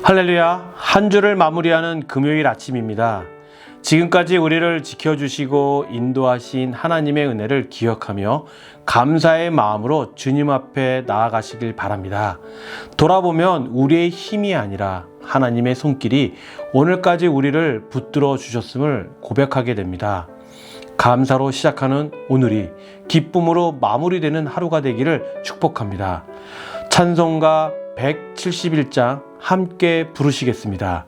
할렐루야, 한 주를 마무리하는 금요일 아침입니다. 지금까지 우리를 지켜주시고 인도하신 하나님의 은혜를 기억하며 감사의 마음으로 주님 앞에 나아가시길 바랍니다. 돌아보면 우리의 힘이 아니라 하나님의 손길이 오늘까지 우리를 붙들어 주셨음을 고백하게 됩니다. 감사로 시작하는 오늘이 기쁨으로 마무리되는 하루가 되기를 축복합니다. 찬송가 171장 함께 부르시겠습니다.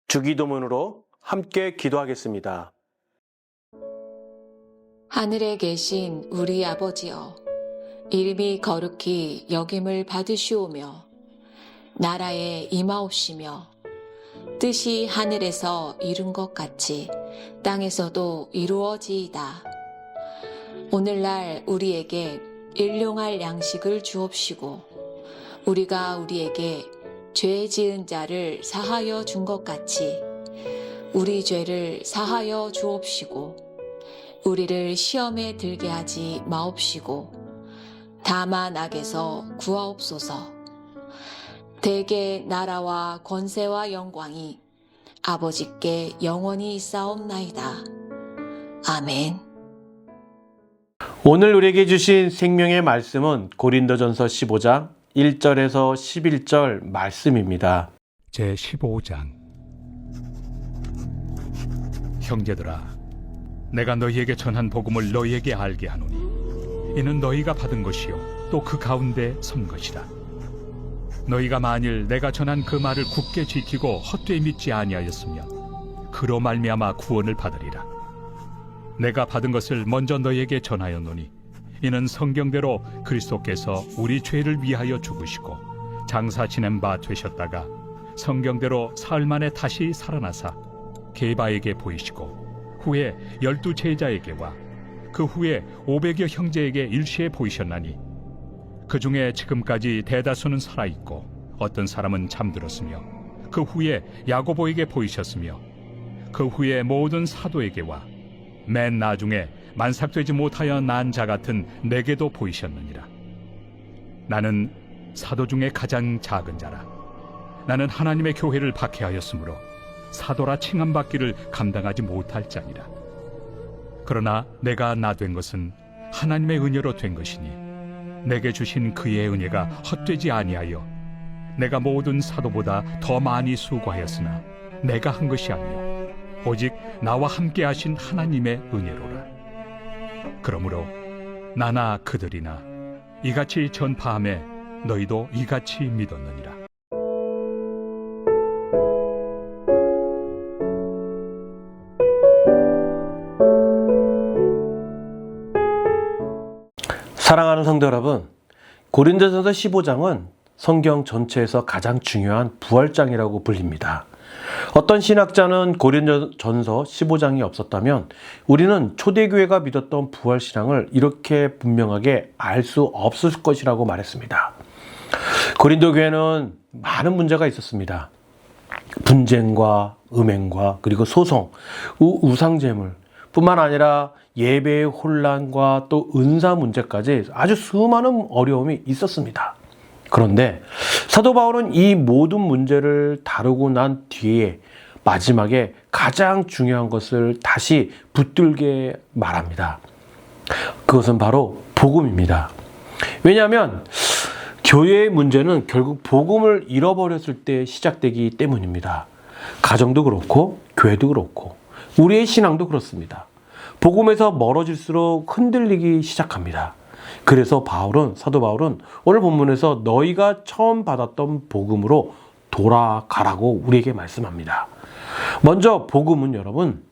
주기도문으로 함께 기도하겠습니다. 하늘에 계신 우리 아버지여, 이름이 거룩히 여김을 받으시오며 나라에 임하옵시며 뜻이 하늘에서 이룬 것 같이 땅에서도 이루어지이다. 오늘날 우리에게 일용할 양식을 주옵시고 우리가 우리에게 죄 지은 자를 사하여 준 것 같이 우리 죄를 사하여 주옵시고 우리를 시험에 들게 하지 마옵시고 다만 악에서 구하옵소서. 대개 나라와 권세와 영광이 아버지께 영원히 있사옵나이다. 아멘. 오늘 우리에게 주신 생명의 말씀은 고린도전서 15장 1절에서 11절 말씀입니다. 제15장. 형제들아, 내가 너희에게 전한 복음을 너희에게 알게 하노니 이는 너희가 받은 것이요 또 그 가운데 선 것이라. 너희가 만일 내가 전한 그 말을 굳게 지키고 헛되이 믿지 아니하였으면 그로 말미암아 구원을 받으리라. 내가 받은 것을 먼저 너희에게 전하였노니 이는 성경대로 그리스도께서 우리 죄를 위하여 죽으시고 장사 지낸 바 되셨다가 성경대로 사흘 만에 다시 살아나사 게바에게 보이시고 후에 12 제자에게와 그 후에 500여 형제에게 일시에 보이셨나니 그 중에 지금까지 대다수는 살아있고 어떤 사람은 잠들었으며 그 후에 야고보에게 보이셨으며 그 후에 모든 사도에게와 맨 나중에 만삭되지 못하여 난 자 같은 내게도 보이셨느니라. 나는 사도 중에 가장 작은 자라. 나는 하나님의 교회를 박해하였으므로 사도라 칭함받기를 감당하지 못할 자니라. 그러나 내가 나 된 것은 하나님의 은혜로 된 것이니 내게 주신 그의 은혜가 헛되지 아니하여 내가 모든 사도보다 더 많이 수고하였으나 내가 한 것이 아니요 오직 나와 함께 하신 하나님의 은혜로라. 그러므로 나나 그들이나 이같이 전파함에 너희도 이같이 믿었느니라. 사랑하는 성도 여러분, 고린도전서 15장은 성경 전체에서 가장 중요한 부활장이라고 불립니다. 어떤 신학자는 고린도전서 15장이 없었다면 우리는 초대교회가 믿었던 부활신앙을 이렇게 분명하게 알 수 없을 것이라고 말했습니다. 고린도 교회는 많은 문제가 있었습니다. 분쟁과 음행과 그리고 소송, 우상제물 뿐만 아니라 예배의 혼란과 또 은사 문제까지 아주 수많은 어려움이 있었습니다. 그런데 사도 바울은 이 모든 문제를 다루고 난 뒤에 마지막에 가장 중요한 것을 다시 붙들게 말합니다. 그것은 바로 복음입니다. 왜냐하면 교회의 문제는 결국 복음을 잃어버렸을 때 시작되기 때문입니다. 가정도 그렇고 교회도 그렇고 우리의 신앙도 그렇습니다. 복음에서 멀어질수록 흔들리기 시작합니다. 그래서 사도 바울은 오늘 본문에서 너희가 처음 받았던 복음으로 돌아가라고 우리에게 말씀합니다. 먼저 복음은 여러분,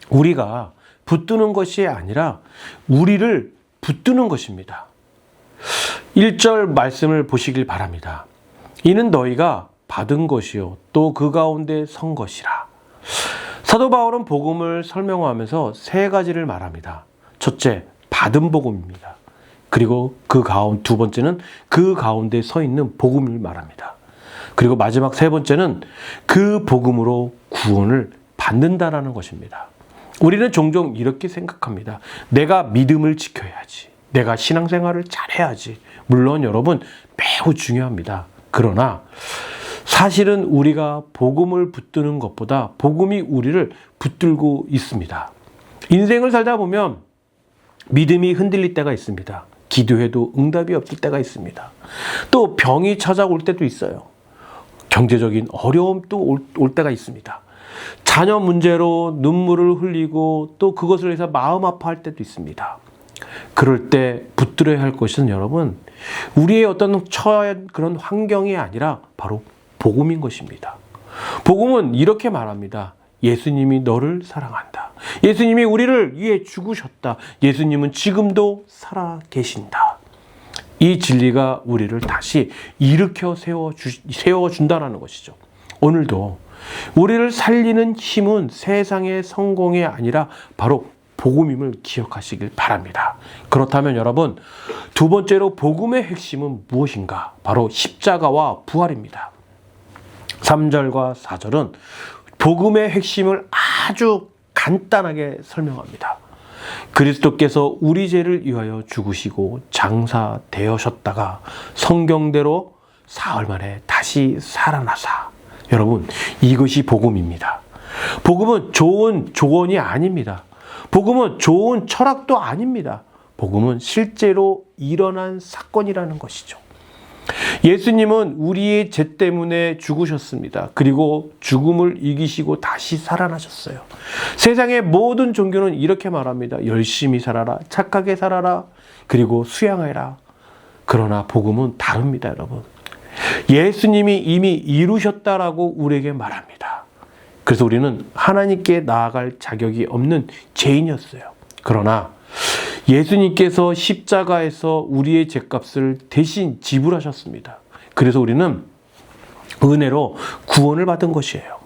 우리가 붙드는 것이 아니라 우리를 붙드는 것입니다. 1절 말씀을 보시길 바랍니다. 이는 너희가 받은 것이요 또 그 가운데 선 것이라. 사도 바울은 복음을 설명하면서 세 가지를 말합니다. 첫째, 받은 복음입니다. 그리고 두 번째는 그 가운데 서 있는 복음을 말합니다. 그리고 마지막 세 번째는 그 복음으로 구원을 받는다라는 것입니다. 우리는 종종 이렇게 생각합니다. 내가 믿음을 지켜야지. 내가 신앙생활을 잘해야지. 물론 여러분 매우 중요합니다. 그러나 사실은 우리가 복음을 붙드는 것보다 복음이 우리를 붙들고 있습니다. 인생을 살다 보면 믿음이 흔들릴 때가 있습니다. 기도해도 응답이 없을 때가 있습니다. 또 병이 찾아올 때도 있어요. 경제적인 어려움도 올 때가 있습니다. 자녀 문제로 눈물을 흘리고 또 그것을 해서 마음 아파할 때도 있습니다. 그럴 때 붙들어야 할 것은 여러분, 우리의 어떤 처한 그런 환경이 아니라 바로 복음인 것입니다. 복음은 이렇게 말합니다. 예수님이 너를 사랑한다. 예수님이 우리를 위해 죽으셨다. 예수님은 지금도 살아 계신다. 이 진리가 우리를 다시 일으켜 세워준다는 것이죠. 오늘도 우리를 살리는 힘은 세상의 성공이 아니라 바로 복음임을 기억하시길 바랍니다. 그렇다면 여러분, 두 번째로 복음의 핵심은 무엇인가? 바로 십자가와 부활입니다. 3절과 4절은 복음의 핵심을 아주 간단하게 설명합니다. 그리스도께서 우리 죄를 위하여 죽으시고 장사되셨다가 성경대로 사흘 만에 다시 살아나사. 여러분, 이것이 복음입니다. 복음은 좋은 조언이 아닙니다. 복음은 좋은 철학도 아닙니다. 복음은 실제로 일어난 사건이라는 것이죠. 예수님은 우리의 죄 때문에 죽으셨습니다. 그리고 죽음을 이기시고 다시 살아나셨어요. 세상의 모든 종교는 이렇게 말합니다. 열심히 살아라, 착하게 살아라, 그리고 수양해라. 그러나 복음은 다릅니다, 여러분. 예수님이 이미 이루셨다라고 우리에게 말합니다. 그래서 우리는 하나님께 나아갈 자격이 없는 죄인이었어요. 그러나 예수님께서 십자가에서 우리의 죄값을 대신 지불하셨습니다. 그래서 우리는 은혜로 구원을 받은 것이에요.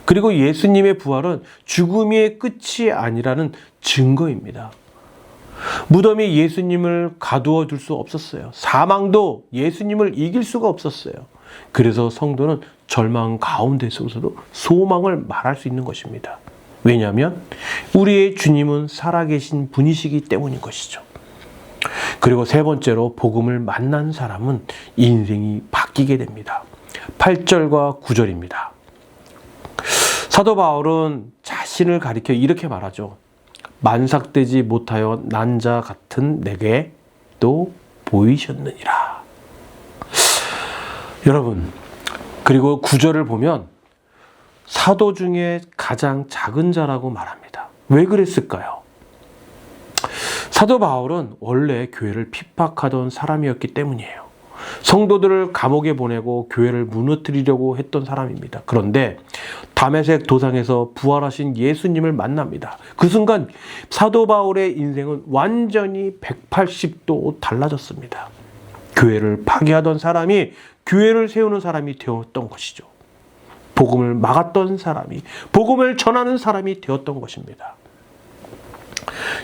그리고 예수님의 부활은 죽음의 끝이 아니라는 증거입니다. 무덤이 예수님을 가두어 둘 수 없었어요. 사망도 예수님을 이길 수가 없었어요. 그래서 성도는 절망 가운데서도 소망을 말할 수 있는 것입니다. 왜냐하면 우리의 주님은 살아계신 분이시기 때문인 것이죠. 그리고 세 번째로 복음을 만난 사람은 인생이 바뀌게 됩니다. 8절과 9절입니다. 사도 바울은 자신을 가리켜 이렇게 말하죠. 만삭되지 못하여 난 자 같은 내게 또 보이셨느니라. 여러분, 그리고 9절을 보면 사도 중에 가장 작은 자라고 말합니다. 왜 그랬을까요? 사도 바울은 원래 교회를 핍박하던 사람이었기 때문이에요. 성도들을 감옥에 보내고 교회를 무너뜨리려고 했던 사람입니다. 그런데 다메섹 도상에서 부활하신 예수님을 만납니다. 그 순간 사도 바울의 인생은 완전히 180도 달라졌습니다. 교회를 파괴하던 사람이 교회를 세우는 사람이 되었던 것이죠. 복음을 막았던 사람이 복음을 전하는 사람이 되었던 것입니다.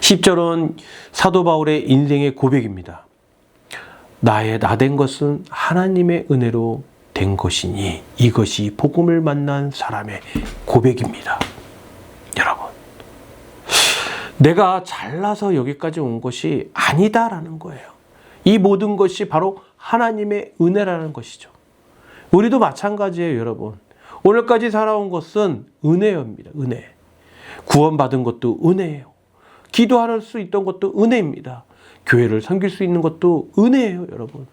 10절은 사도 바울의 인생의 고백입니다. 나의 나된 것은 하나님의 은혜로 된 것이니 이것이 복음을 만난 사람의 고백입니다. 여러분, 내가 잘나서 여기까지 온 것이 아니다라는 거예요. 이 모든 것이 바로 하나님의 은혜라는 것이죠. 우리도 마찬가지예요, 여러분. 오늘까지 살아온 것은 은혜입니다. 은혜. 구원받은 것도 은혜예요. 기도할 수 있던 것도 은혜입니다. 교회를 섬길 수 있는 것도 은혜예요, 여러분.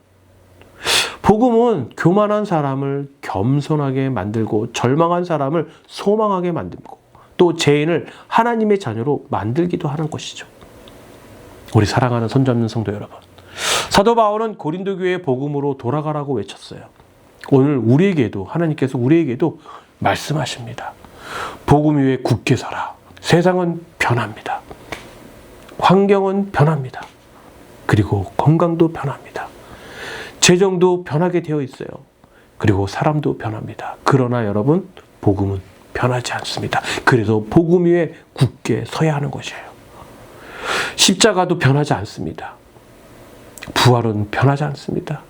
복음은 교만한 사람을 겸손하게 만들고 절망한 사람을 소망하게 만들고 또 죄인을 하나님의 자녀로 만들기도 하는 것이죠. 우리 사랑하는 손잡는 성도 여러분, 사도 바울은 고린도 교회의 복음으로 돌아가라고 외쳤어요. 오늘 우리에게도 하나님께서 우리에게도 말씀하십니다. 복음 위에 굳게 서라. 세상은 변합니다. 환경은 변합니다. 그리고 건강도 변합니다. 재정도 변하게 되어 있어요. 그리고 사람도 변합니다. 그러나 여러분, 복음은 변하지 않습니다. 그래서 복음 위에 굳게 서야 하는 것이에요. 십자가도 변하지 않습니다. 부활은 변하지 않습니다.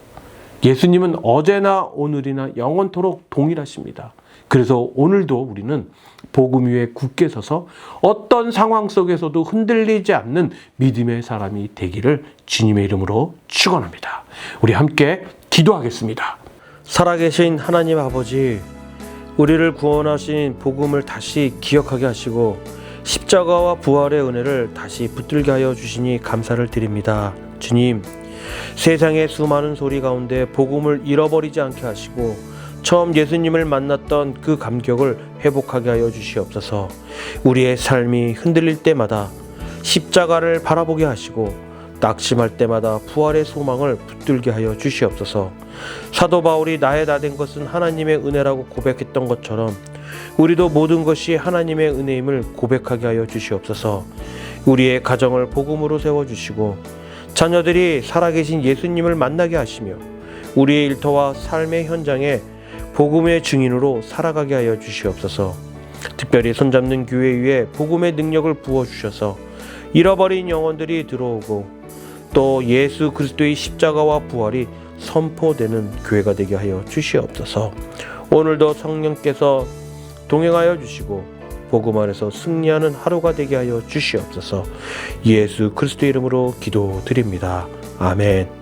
예수님은 어제나 오늘이나 영원토록 동일하십니다. 그래서 오늘도 우리는 복음 위에 굳게 서서 어떤 상황 속에서도 흔들리지 않는 믿음의 사람이 되기를 주님의 이름으로 축원합니다. 우리 함께 기도하겠습니다. 살아계신 하나님 아버지, 우리를 구원하신 복음을 다시 기억하게 하시고 십자가와 부활의 은혜를 다시 붙들게 하여 주시니 감사를 드립니다. 주님, 세상의 수많은 소리 가운데 복음을 잃어버리지 않게 하시고 처음 예수님을 만났던 그 감격을 회복하게 하여 주시옵소서. 우리의 삶이 흔들릴 때마다 십자가를 바라보게 하시고 낙심할 때마다 부활의 소망을 붙들게 하여 주시옵소서. 사도 바울이 나의 나된 것은 하나님의 은혜라고 고백했던 것처럼 우리도 모든 것이 하나님의 은혜임을 고백하게 하여 주시옵소서. 우리의 가정을 복음으로 세워주시고 자녀들이 살아계신 예수님을 만나게 하시며 우리의 일터와 삶의 현장에 복음의 증인으로 살아가게 하여 주시옵소서. 특별히 손잡는 교회 위에 복음의 능력을 부어주셔서 잃어버린 영혼들이 들어오고 또 예수 그리스도의 십자가와 부활이 선포되는 교회가 되게 하여 주시옵소서. 오늘도 성령께서 동행하여 주시고 복음 안에서 승리하는 하루가 되게 하여 주시옵소서. 예수 그리스도 이름으로 기도드립니다. 아멘.